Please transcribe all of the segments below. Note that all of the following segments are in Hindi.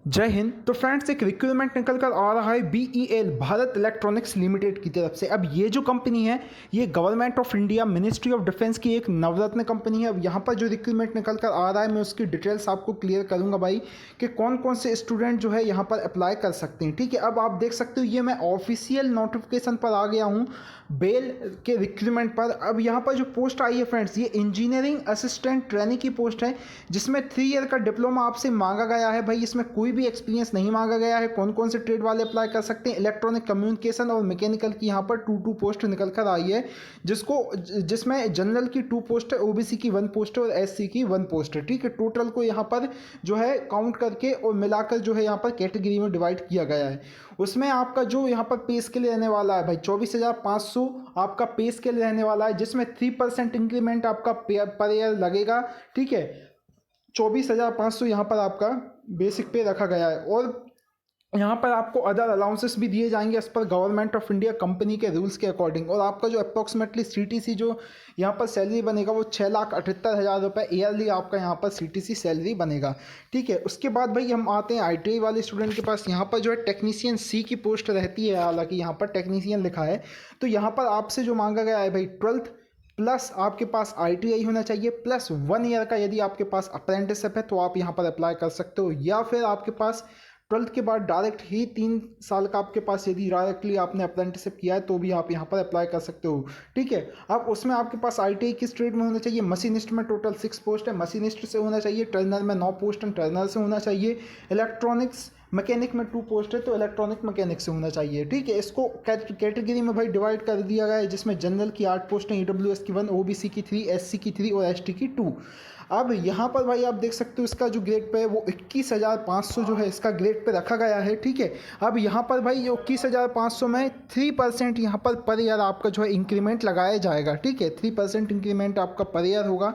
जय हिंद। तो फ्रेंड्स, एक रिक्रूटमेंट निकल कर आ रहा है BEL भारत इलेक्ट्रॉनिक्स लिमिटेड की तरफ से। अब ये जो कंपनी है ये government of India ministry of defence की एक नवरत्न कंपनी है। अब यहाँ पर जो रिक्रूटमेंट निकल कर आ रहा है मैं उसकी डिटेल्स आपको क्लियर करूँगा भाई कि कौन कौन से स्टूडेंट जो है यहाँ पर अप्लाई कर सकते हैं। ठीक है, अब आप देख सकते हो ये मैं ऑफिशियल नोटिफिकेशन पर आ गया हूँ बेल के रिक्रूटमेंट पर। अब यहाँ पर जो पोस्ट आई है फ्रेंड्स, ये इंजीनियरिंग असिस्टेंट ट्रेनिंग की पोस्ट है जिसमें 3 ईयर का डिप्लोमा आपसे मांगा गया है। भाई इसमें कोई भी एक्सपीरियंस नहीं मांगा गया है। कौन कौन से ट्रेड वाले अप्लाई कर सकते हैं? इलेक्ट्रॉनिक कम्युनिकेशन और मैकेनिकल की यहाँ पर 2 पोस्ट निकल कर आई है, जिसमें जनरल की 2 पोस्ट है, OBC की 1 पोस्ट है और SC की 1 पोस्ट है। ठीक है, टोटल को यहाँ पर जो है काउंट करके और मिलाकर जो है यहाँ पर कैटेगरी में डिवाइड किया गया है। उसमें आपका जो यहाँ पर पे स्केल रहने वाला है भाई 24,500 आपका पे स्केल रहने वाला है, जिसमें 3% इंक्रीमेंट आपका पर ईयर लगेगा। ठीक है, 24,500 यहाँ पर आपका बेसिक पे रखा गया है और यहाँ पर आपको अदर अलाउंसेस भी दिए जाएंगे as per government of India company के रूल्स के अकॉर्डिंग। और आपका जो अप्रॉक्सीमेटली CTC जो यहाँ पर सैलरी बनेगा वो 6,78,000 रुपये ईयरली आपका यहाँ पर CTC सैलरी बनेगा। ठीक है, उसके बाद भाई हम आते हैं ITI वाले स्टूडेंट के पास। यहाँ पर जो है टेक्नीशियन C की पोस्ट रहती है, हालांकि यहाँ पर टेक्नीशियन लिखा है। तो यहाँ पर आपसे जो मांगा गया है भाई 12th प्लस आपके पास ITI होना चाहिए प्लस 1 ईयर का यदि आपके पास अप्रेंटिसशिप है तो आप यहाँ पर अप्लाई कर सकते हो, या फिर आपके पास 12th के बाद डायरेक्ट ही 3 साल का आपके पास यदि डायरेक्टली आपने अप्रेंटिसशिप किया है तो भी आप यहाँ पर अप्लाई कर सकते हो। ठीक है, अब उसमें आपके पास ITI किस ट्रेड में होना चाहिए? मशीनिस्ट में टोटल 6 पोस्ट है, मशीनिस्ट से होना चाहिए। टर्नर में 9 पोस्ट है, टर्नर से होना चाहिए। इलेक्ट्रॉनिक्स मैकेनिक में 2 पोस्ट है तो इलेक्ट्रॉनिक मैकेनिक से होना चाहिए। ठीक है, इसको कैटेगरी में भाई डिवाइड कर दिया गया है, जिसमें जनरल की 8 पोस्ट हैं, EWS की 1, OBC की 3, SC की 3 और ST की 2। अब यहाँ पर भाई आप देख सकते हो इसका जो ग्रेड पे है वो 21,500 जो है इसका ग्रेड पे रखा गया है। ठीक है, अब यहाँ पर भाई 21,500 में 3% यहाँ पर ईयर आपका जो है इंक्रीमेंट लगाया जाएगा। ठीक है, 3% इंक्रीमेंट आपका पर ईयर होगा।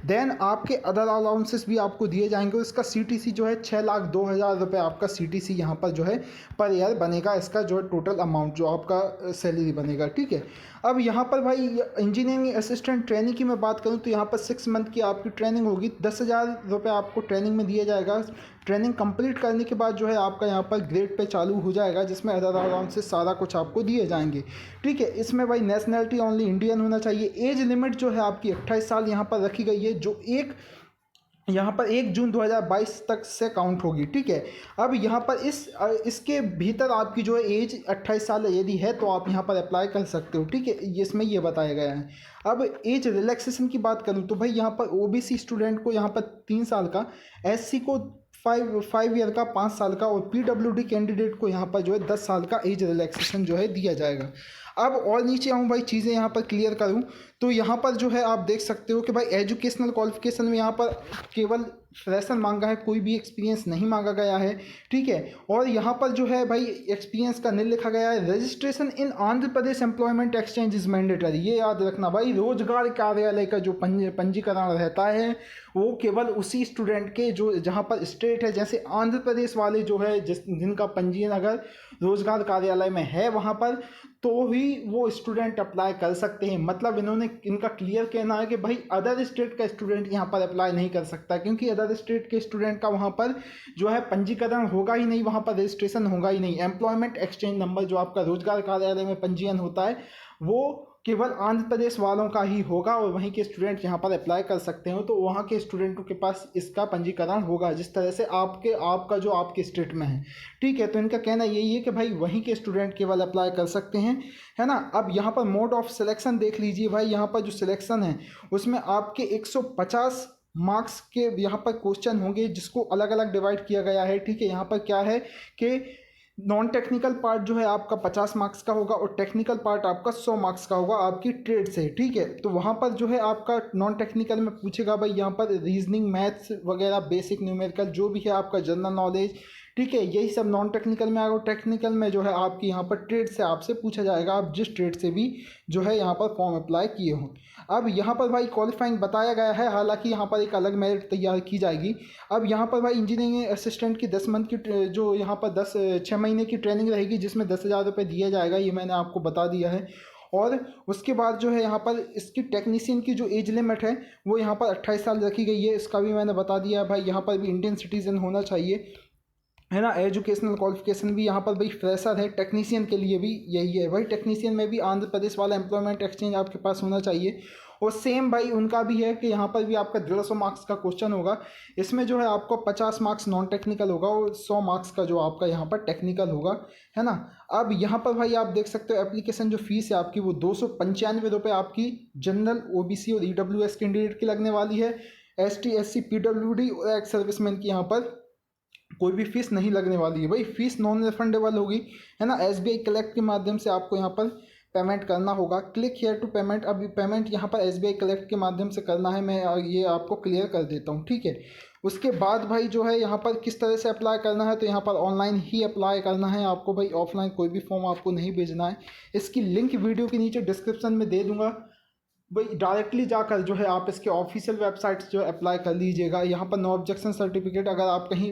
देन आपके अदर अलाउंसेस भी आपको दिए जाएंगे। इसका CTC जो है 6,02,000 रुपये आपका CTC यहाँ पर जो है पर ईयर बनेगा। इसका जो है टोटल अमाउंट जो आपका सैलरी बनेगा। ठीक है, अब यहाँ पर भाई इंजीनियरिंग असिस्टेंट ट्रेनिंग की मैं बात करूँ तो यहाँ पर 6 मंथ की आपकी ट्रेनिंग होगी। 10,000 रुपये आपको ट्रेनिंग में दिया जाएगा। ट्रेनिंग कंप्लीट करने के बाद जो है आपका यहाँ पर ग्रेड पे चालू हो जाएगा, जिसमें अदर अलाउंस से सारा कुछ आपको दिए जाएंगे। ठीक है, इसमें भाई नेशनलिटी ओनली इंडियन होना चाहिए। एज लिमिट जो है आपकी 28 साल यहाँ पर रखी गई है, जो यहाँ पर 1 जून 2022 तक से काउंट होगी। ठीक है, अब यहाँ पर इसके भीतर आपकी जो है एज 28 साल यदि है तो आप यहाँ पर अप्लाई कर सकते हो। ठीक है, इसमें ये बताया गया है। अब एज रिलैक्सेशन की बात करूँ तो भाई यहाँ पर OBC स्टूडेंट को यहाँ पर 3 साल का, SC को 5 ईयर का 5 साल का और PWD कैंडिडेट को यहाँ पर जो है 10 साल का एज रिलैक्सेशन जो है दिया जाएगा। अब और नीचे आऊँ भाई चीज़ें यहाँ पर क्लियर करूँ तो यहाँ पर जो है आप देख सकते हो कि भाई एजुकेशनल क्वालिफिकेशन में यहाँ पर केवल फ्रेशर मांगा है, कोई भी एक्सपीरियंस नहीं मांगा गया है। ठीक है, और यहाँ पर जो है भाई एक्सपीरियंस का नहीं लिखा गया है। Registration in Andhra Pradesh employment exchange is mandatory. ये याद रखना भाई, रोजगार कार्यालय का जो पंजीकरण रहता है वो केवल उसी स्टूडेंट के जो जहाँ पर स्टेट है, जैसे आंध्र प्रदेश वाले जो है जिनका पंजीयन अगर रोजगार कार्यालय में है वहाँ पर तो ही वो स्टूडेंट अप्लाई कर सकते हैं। मतलब इनका क्लियर कहना है कि भाई अदर स्टेट का स्टूडेंट यहाँ पर अप्लाई नहीं कर सकता, क्योंकि अदर स्टेट के स्टूडेंट का वहाँ पर जो है पंजीकरण होगा ही नहीं, वहाँ पर रजिस्ट्रेशन होगा ही नहीं। एम्प्लॉयमेंट एक्सचेंज नंबर जो आपका रोजगार कार्यालय में पंजीयन होता है वो केवल आंध्र प्रदेश वालों का ही होगा और वहीं के स्टूडेंट यहाँ पर अप्लाई कर सकते हो, तो वहाँ के स्टूडेंटों के पास इसका पंजीकरण होगा जिस तरह से आपका जो आपके स्टेट में है। ठीक है, तो इनका कहना यही है कि भाई वहीं के स्टूडेंट केवल अप्लाई कर सकते हैं, है ना। अब यहाँ पर मोड ऑफ सिलेक्शन देख लीजिए भाई, यहाँ पर जो सिलेक्शन है उसमें आपके 150 मार्क्स के यहाँ पर क्वेश्चन होंगे जिसको अलग अलग डिवाइड किया गया है। ठीक है, यहाँ पर क्या है कि नॉन टेक्निकल पार्ट जो है आपका 50 मार्क्स का होगा और टेक्निकल पार्ट आपका 100 मार्क्स का होगा आपकी ट्रेड से। ठीक है, तो वहाँ पर जो है आपका नॉन टेक्निकल में पूछेगा भाई यहाँ पर रीजनिंग, मैथ्स वगैरह, बेसिक न्यूमेरिकल जो भी है आपका जनरल नॉलेज। ठीक है, यही सब नॉन टेक्निकल में आएगा। टेक्निकल में जो है आपकी यहाँ पर ट्रेड से आपसे पूछा जाएगा, आप जिस ट्रेड से भी जो है यहाँ पर फॉर्म अप्लाई किए हों। अब यहाँ पर भाई क्वालिफाइंग बताया गया है, हालांकि यहाँ पर एक अलग मेरिट तैयार की जाएगी। अब यहाँ पर भाई इंजीनियरिंग असिस्टेंट की 10 मंथ की जो यहाँ पर 6 महीने की ट्रेनिंग रहेगी, जिसमें 10,000 रुपये दिया जाएगा, ये मैंने आपको बता दिया है। और उसके बाद जो है यहाँ पर इसकी टेक्नीशियन की जो एज लिमिट है वो यहाँ पर 28 साल रखी गई है, इसका भी मैंने बता दिया है भाई। यहाँ पर भी इंडियन सिटीजन होना चाहिए। है ना। एजुकेशनल क्वालिफिकेशन भी यहाँ पर भाई फ्रेशर है, टेक्नीशियन के लिए भी यही है भाई। टेक्नीशियन में भी आंध्र प्रदेश वाला एम्प्लॉयमेंट एक्सचेंज आपके पास होना चाहिए। और सेम भाई उनका भी है कि यहाँ पर भी आपका 150 मार्क्स का क्वेश्चन होगा। इसमें जो है आपको 50 मार्क्स नॉन टेक्निकल होगा और 100 मार्क्स का जो आपका यहाँ पर टेक्निकल होगा, है ना। अब यहाँ पर भाई आप देख सकते हो एप्लीकेशन जो फीस है आपकी वो 295 रुपये आपकी जनरल, ओबीसी और ईडब्ल्यूएस कैंडिडेट की लगने वाली है। एसटी, एससी, पीडब्ल्यूडी और एक्स सर्विसमैन की यहाँ पर कोई भी फीस नहीं लगने वाली है भाई। फीस नॉन रिफंडेबल होगी, है ना। एसबीआई कलेक्ट के माध्यम से आपको यहाँ पर पेमेंट करना होगा। क्लिक हियर टू पेमेंट, अभी पेमेंट यहाँ पर एसबीआई कलेक्ट के माध्यम से करना है। मैं ये आपको क्लियर कर देता हूँ, ठीक है। उसके बाद भाई जो है यहाँ पर किस तरह से अप्लाई करना है, तो यहाँ पर ऑनलाइन ही अप्लाई करना है आपको भाई, ऑफलाइन कोई भी फॉर्म आपको नहीं भेजना है। इसकी लिंक वीडियो के नीचे डिस्क्रिप्शन में दे दूंगा भाई, डायरेक्टली जाकर जो है आप इसके ऑफिशियल वेबसाइट्स जो अप्लाई कर लीजिएगा। यहाँ पर नो ऑब्जेक्शन सर्टिफिकेट अगर आप कहीं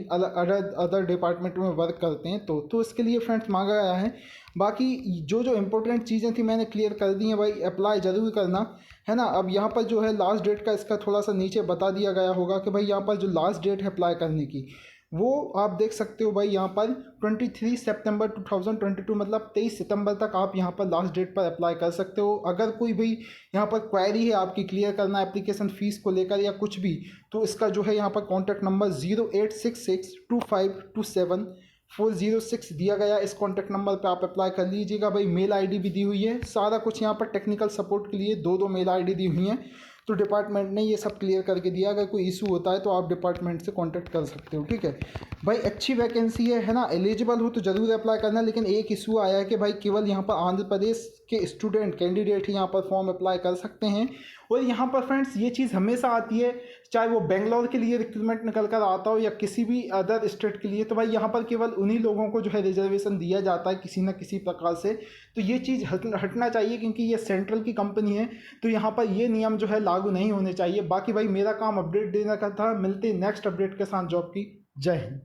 अदर डिपार्टमेंट में वर्क करते हैं तो इसके लिए फ्रेंड्स मांगा गया है। बाकी जो जो इंपॉर्टेंट चीज़ें थी मैंने क्लियर कर दी हैं भाई, अप्लाई ज़रूर करना, है ना। अब यहाँ पर जो है लास्ट डेट का इसका थोड़ा सा नीचे बता दिया गया होगा कि भाई यहाँ पर जो लास्ट डेट है अप्लाई करने की वो आप देख सकते हो भाई यहाँ पर 23 सितंबर 2022, मतलब 23 सितंबर तक आप यहाँ पर लास्ट डेट पर अप्लाई कर सकते हो। अगर कोई भी यहाँ पर क्वेरी है आपकी क्लियर करना एप्लीकेशन फ़ीस को लेकर या कुछ भी, तो इसका जो है यहाँ पर कॉन्टैक्ट नंबर 08662527 406 दिया गया। इस कॉन्टैक्ट नंबर पे आप अप्लाई कर लीजिएगा भाई। मेल आईडी भी दी हुई है, सारा कुछ यहाँ पर टेक्निकल सपोर्ट के लिए दो मेल आईडी दी हुई हैं। तो डिपार्टमेंट ने ये सब क्लियर करके दिया। अगर कोई इशू होता है तो आप डिपार्टमेंट से कांटेक्ट कर सकते हो, ठीक है भाई। अच्छी वैकेंसी है ना। एलिजिबल हो तो ज़रूर अप्लाई करना। लेकिन एक इशू आया है कि भाई केवल यहाँ पर आंध्र प्रदेश के स्टूडेंट कैंडिडेट ही यहाँ पर फॉर्म अप्लाई कर सकते हैं। और यहाँ पर फ्रेंड्स ये चीज़ हमेशा आती है, चाहे वो बेंगलोर के लिए रिक्रूटमेंट निकल कर आता हो या किसी भी अदर स्टेट के लिए, तो भाई यहाँ पर केवल उन्हीं लोगों को जो है रिजर्वेशन दिया जाता है किसी न किसी प्रकार से। तो ये चीज़ हटना चाहिए, क्योंकि ये सेंट्रल की कंपनी है, तो यहाँ पर ये नियम जो है लागू नहीं होने चाहिए। बाकी भाई मेरा काम अपडेट देने का था। मिलते नेक्स्ट अपडेट के साथ जॉब की। जय हिंद।